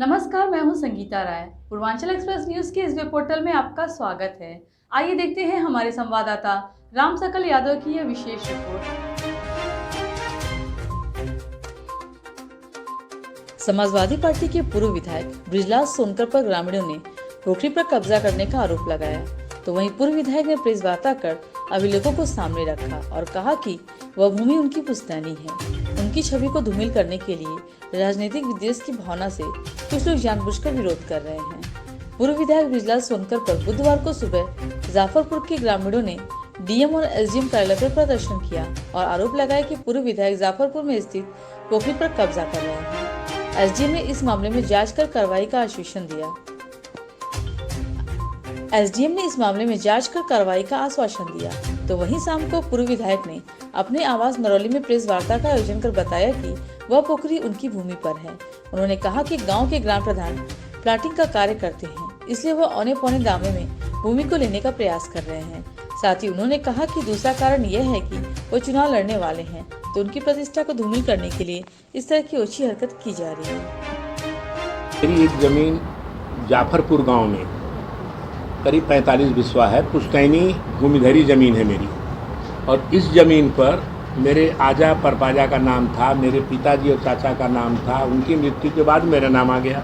नमस्कार, मैं हूं संगीता राय। पूर्वांचल एक्सप्रेस न्यूज के इस वेब पोर्टल में आपका स्वागत है। आइए देखते हैं हमारे संवाददाता राम सकल यादव की यह विशेष रिपोर्ट। समाजवादी पार्टी के पूर्व विधायक बृजलाल सोनकर पर ग्रामीणों ने पोखरी पर कब्जा करने का आरोप लगाया, तो वहीं पूर्व विधायक ने प्रेस वार्ता कर अभिलेखों को सामने रखा और कहा कि वह भूमि उनकी पुश्तैनी है। उनकी छवि को धूमिल करने के लिए राजनीतिक विद्वेष की भावना से कुछ लोग जानबूझकर विरोध कर रहे हैं। पूर्व विधायक बृजलाल सोनकर पर बुधवार को सुबह जाफरपुर के ग्रामीणों ने डीएम और एसडीएम कार्यालय पर प्रदर्शन किया और आरोप लगाया कि पूर्व विधायक जाफरपुर में स्थित पोखरी पर कब्जा कर रहे हैं। एसडीएम ने इस मामले में जांच कर कार्रवाई का आश्वासन दिया। तो वहीं शाम को पूर्व विधायक ने अपने आवास नरौली में प्रेस वार्ता का आयोजन कर बताया कि वह पोखरी उनकी भूमि पर है। उन्होंने कहा कि गांव के ग्राम प्रधान प्लाटिंग का कार्य करते हैं, इसलिए वह औने पौने दामों में भूमि को लेने का प्रयास कर रहे हैं। साथ ही उन्होंने कहा कि दूसरा कारण यह है कि वो चुनाव लड़ने वाले हैं, तो उनकी प्रतिष्ठा को धूमिल करने के लिए इस तरह की ओछी हरकत की जा रही है। मेरी एक जमीन जाफरपुर गांव में करीब 45 बिस्वा है, पुश्तैनी भूमिधरी ज़मीन है मेरी। और इस ज़मीन पर मेरे आजा परपाजा का नाम था, मेरे पिताजी और चाचा का नाम था। उनकी मृत्यु के बाद मेरा नाम आ गया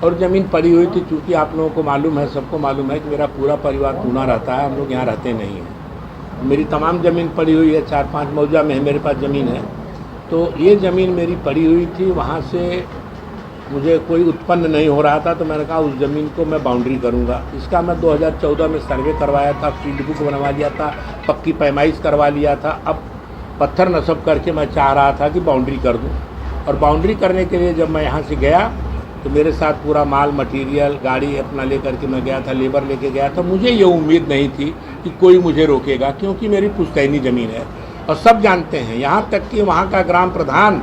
और ज़मीन पड़ी हुई थी। चूँकि आप लोगों को मालूम है, सबको मालूम है कि मेरा पूरा परिवार पूना रहता है, हम लोग यहाँ रहते नहीं हैं। मेरी तमाम ज़मीन पड़ी हुई है, 4-5 मौजा में है मेरे पास ज़मीन है। तो ये ज़मीन मेरी पड़ी हुई थी, वहाँ से मुझे कोई उत्पन्न नहीं हो रहा था, तो मैंने कहा उस ज़मीन को मैं बाउंड्री करूंगा। इसका मैं 2014 में सर्वे करवाया था, फील्ड बुक बनवा लिया था, पक्की पैमाइश करवा लिया था। अब पत्थर नस्ब करके मैं चाह रहा था कि बाउंड्री कर दूं। और बाउंड्री करने के लिए जब मैं यहाँ से गया तो मेरे साथ पूरा माल मटीरियल गाड़ी अपना लेकर के मैं गया था, लेबर लेके गया था। मुझे ये उम्मीद नहीं थी कि कोई मुझे रोकेगा, क्योंकि मेरी पुश्तैनी ज़मीन है और सब जानते हैं। यहाँ तक कि वहाँ का ग्राम प्रधान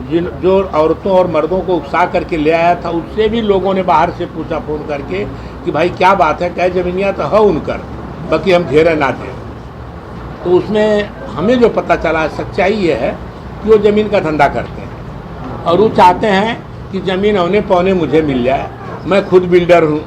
जो औरतों और मर्दों को उकसा करके ले आया था, उससे भी लोगों ने बाहर से पूछा फ़ोन करके कि भाई क्या बात है, क्या ज़मीनिया तो है उनकर, बाकी हम घेरे ना थे। तो उसमें हमें जो पता चला, सच्चाई ये है कि वो ज़मीन का धंधा करते हैं और वो चाहते हैं कि ज़मीन औने पौने मुझे मिल जाए। मैं खुद बिल्डर हूँ,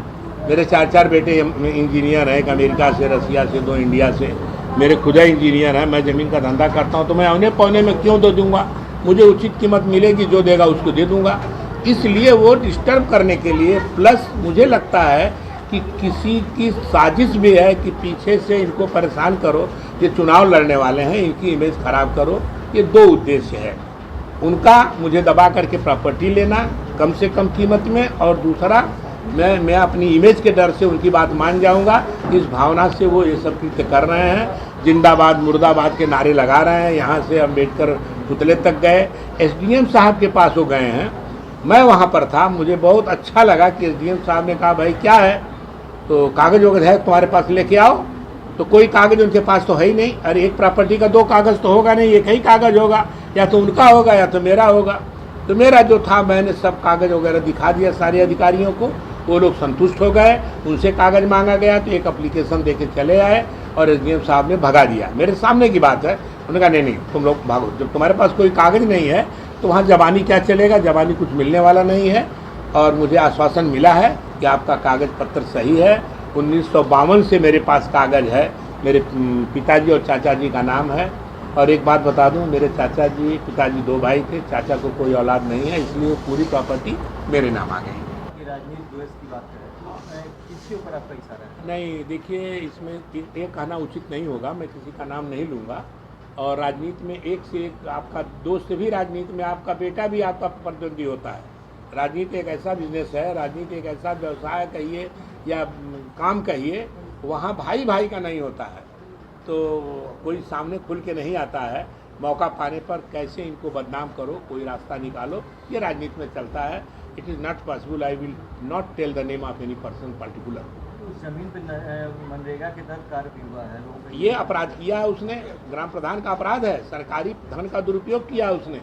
मेरे 4 बेटे इंजीनियर हैं, एक अमेरिका से, रसिया से, 2 इंडिया से। मेरे खुदा इंजीनियर हैं, मैं ज़मीन का धंधा करता हूँ, तो मैं औने पौने में क्यों दे दूँगा? मुझे उचित कीमत मिलेगी, जो देगा उसको दे दूंगा। इसलिए वो डिस्टर्ब करने के लिए, प्लस मुझे लगता है कि किसी की साजिश भी है कि पीछे से इनको परेशान करो, ये चुनाव लड़ने वाले हैं, इनकी इमेज खराब करो। ये 2 उद्देश्य है उनका, मुझे दबा करके प्रॉपर्टी लेना कम से कम कीमत में, और दूसरा मैं अपनी इमेज के डर से उनकी बात मान जाऊंगा। इस भावना से वो ये सब कृत्य कर रहे हैं। जिंदाबाद मुर्दाबाद के नारे लगा रहे हैं। यहाँ से अम्बेडकर पुतले तक गए, एसडीएम साहब के पास वो गए हैं। मैं वहाँ पर था, मुझे बहुत अच्छा लगा कि एसडीएम साहब ने कहा भाई क्या है, तो कागज़ वगैरह है तुम्हारे पास, लेके आओ। तो कोई कागज़ उनके पास तो है ही नहीं। अरे एक प्रॉपर्टी का 2 कागज़ तो होगा नहीं, एक ही कागज़ होगा, या तो उनका होगा या तो मेरा होगा। तो मेरा जो था, मैंने सब कागज़ वगैरह दिखा दिया सारे अधिकारियों को। वो लोग संतुष्ट हो गए, उनसे कागज़ मांगा गया तो एक एप्लीकेशन दे के चले आए और एसडीएम साहब ने भगा दिया। मेरे सामने की बात है। उन्होंने कहा नहीं तुम लोग भागो, जब तुम्हारे पास कोई कागज़ नहीं है तो वहाँ ज़बानी क्या चलेगा, ज़बानी कुछ मिलने वाला नहीं है। और मुझे आश्वासन मिला है कि आपका कागज़ पत्र सही है। 1952 से मेरे पास कागज़ है, मेरे पिताजी और चाचा जी का नाम है। और एक बात बता दूं, मेरे चाचा जी, पिताजी 2 भाई थे, चाचा को कोई औलाद नहीं है, इसलिए पूरी प्रॉपर्टी मेरे नाम आ गई। राजनीतिक द्वेष की बात करें, किसके ऊपर आपका इशारा है? नहीं देखिए, इसमें ये कहना उचित नहीं होगा, मैं किसी का नाम नहीं लूँगा। और राजनीति में एक से एक आपका दोस्त भी, राजनीति में आपका बेटा भी आपका प्रतिद्वंदी होता है। राजनीति एक ऐसा बिजनेस है, राजनीति एक ऐसा व्यवसाय कहिए या काम कहिए, वहाँ भाई भाई का नहीं होता है। तो कोई सामने खुल के नहीं आता है। मौका पाने पर कैसे इनको बदनाम करो, कोई रास्ता निकालो, ये राजनीति में चलता है। It is not possible, I will not tell the name of any person particular. उस जमीन पर मनरेगा के तहत कार्य भी हुआ है, ये अपराध किया है उसने, ग्राम प्रधान का अपराध है, सरकारी धन का दुरुपयोग किया है उसने।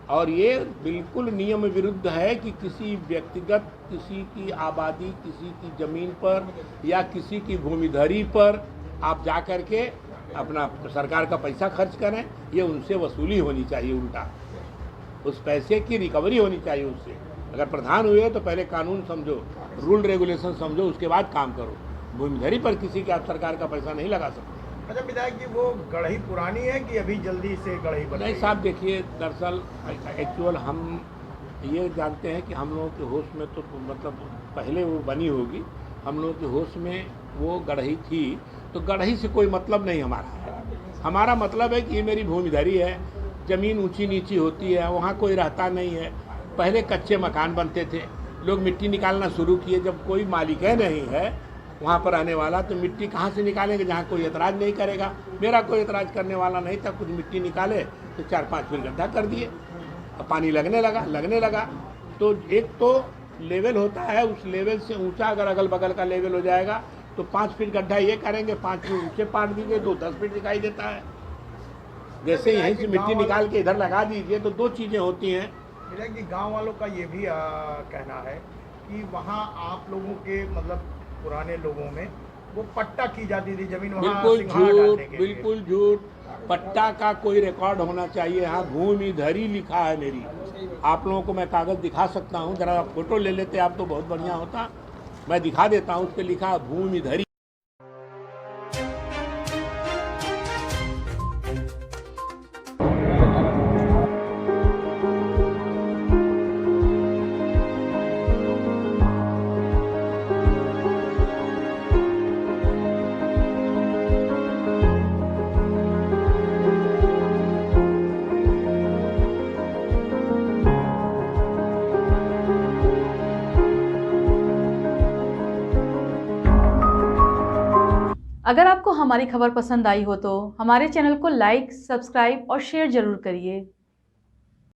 और ये बिल्कुल नियम विरुद्ध है कि किसी व्यक्तिगत, किसी की आबादी, किसी की ज़मीन पर या किसी की भूमिधरी पर आप जा कर के अपना सरकार का पैसा खर्च करें। ये उनसे वसूली होनी चाहिए, उल्टा उस पैसे की रिकवरी होनी चाहिए उससे। अगर प्रधान हुए तो पहले कानून समझो, रूल रेगुलेशन समझो, उसके बाद काम करो। भूमिधरी पर किसी के आप सरकार का पैसा नहीं लगा सकते। अच्छा विधायक जी, वो गढ़ी पुरानी है कि अभी जल्दी से गढ़ी बन नहीं रही साहब, देखिए दरअसल एक्चुअल हम ये जानते हैं कि हम लोगों के होश में तो मतलब पहले वो बनी होगी, हम लोगों के होश में वो गढ़ी थी, तो गढ़ी से कोई मतलब नहीं हमारा है। हमारा मतलब है कि ये मेरी भूमिधरी है, ज़मीन ऊंची नीची होती है, वहाँ कोई रहता नहीं है। पहले कच्चे मकान बनते थे, लोग मिट्टी निकालना शुरू किए, जब कोई मालिक नहीं है वहाँ पर रहने वाला, तो मिट्टी कहाँ से निकालेंगे जहाँ कोई एतराज़ नहीं करेगा। मेरा कोई एतराज़ करने वाला नहीं था, कुछ मिट्टी निकाले तो 4-5 फीट गड्ढा कर दिए, अब पानी लगने लगा। तो एक तो लेवल होता है, उस लेवल से ऊंचा अगर अगल बगल का लेवल हो जाएगा तो 5 फीट गड्ढा ये करेंगे, 5 फीट ऊँचे पाट दीजिए तो 10 फीट दिखाई देता है। जैसे यहीं से मिट्टी निकाल के इधर लगा दीजिए तो 2 चीज़ें होती हैं। विधायक जी, गाँव वालों का ये भी कहना है कि वहाँ आप लोगों के मतलब पुराने लोगों में वो पट्टा की जाती थी जमीन, वहाँ सिंघाड़ा डालने के लिए। बिल्कुल झूठ। पट्टा का कोई रिकॉर्ड होना चाहिए। हाँ, भूमिधरी लिखा है मेरी। आप लोगों को मैं कागज़ दिखा सकता हूँ, ज़रा फोटो ले लेते आप तो बहुत बढ़िया होता। मैं दिखा देता हूँ, उस पर लिखा भूमिधरी। अगर आपको हमारी खबर पसंद आई हो तो हमारे चैनल को लाइक, सब्सक्राइब और शेयर जरूर करिए।